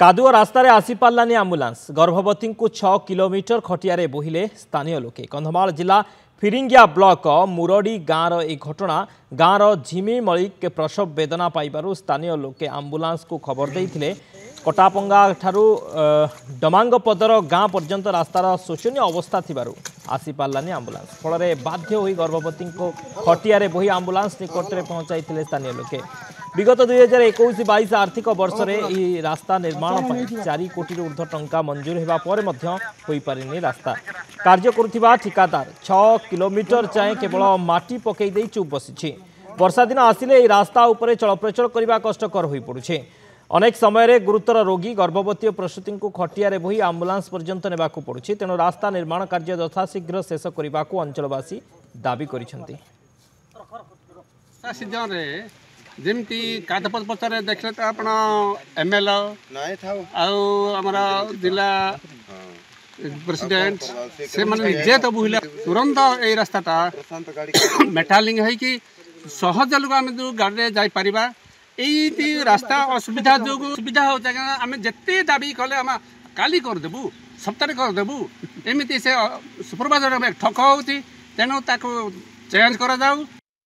कादुआ रास्तार आसी पार्लानी आंबुलांस गर्भवती को 6 किलोमीटर खटिया बोहिले स्थानीय लोके। कंधमाल जिला फिरिंगिया ब्लॉक मुरडी गाँव यह घटना गाँव झिमिमळी प्रसव वेदना पाइबारु स्थानीय लोके आंबुलांस को खबर देते। कटापंगा ठारू डमांगपदर गाँ पर्यंत रास्तार शोचनीय अवस्था थिबारु आसी पार्लानी आंबुलांस फल बाध्य होई गर्भवती को खटिया बोही आंबुलांस निकट में पहुंचाई स्थानीय लोके। विगत 2021-22 आर्थिक वर्ष में रास्ता निर्माण 4 कोटी ऊर्ध्व टंका मंजूर होगा पर हो पारिनी रास्ता। कार्य करुवा ठिकादार 6 किलोमीटर जाए केवल माटी पकई चुप बसी। वर्षा दिन आसिले यह रास्ता उपर चलप्रचल करने कष्टकर हो पड़ुछे। अनेक समय गुरुतर रोगी गर्भवती और प्रसूति को खटिया बोही आंबुलांस पर्यंत ने पड़ुछे। तेणु रास्ता निर्माण कार्य यथाशीघ्र शेष करने को अंचलवासी दाबी करिसेंती। जमती कादपद पचर देखले तो आप एमएल आमर जिला प्रेसिडेंट से मैंने निजे तो बुझे तुरंत ये रास्ता मेटालिंग है कि सहज लोक आम जो गाड़ी जापर ये रास्ता असुविधा जो सुविधा हो आम जिते दाबी कले आम काली करदेबू सप्ताह करदेबू एमती से सुपरवाइजर ठक हो तेणु चेंज कर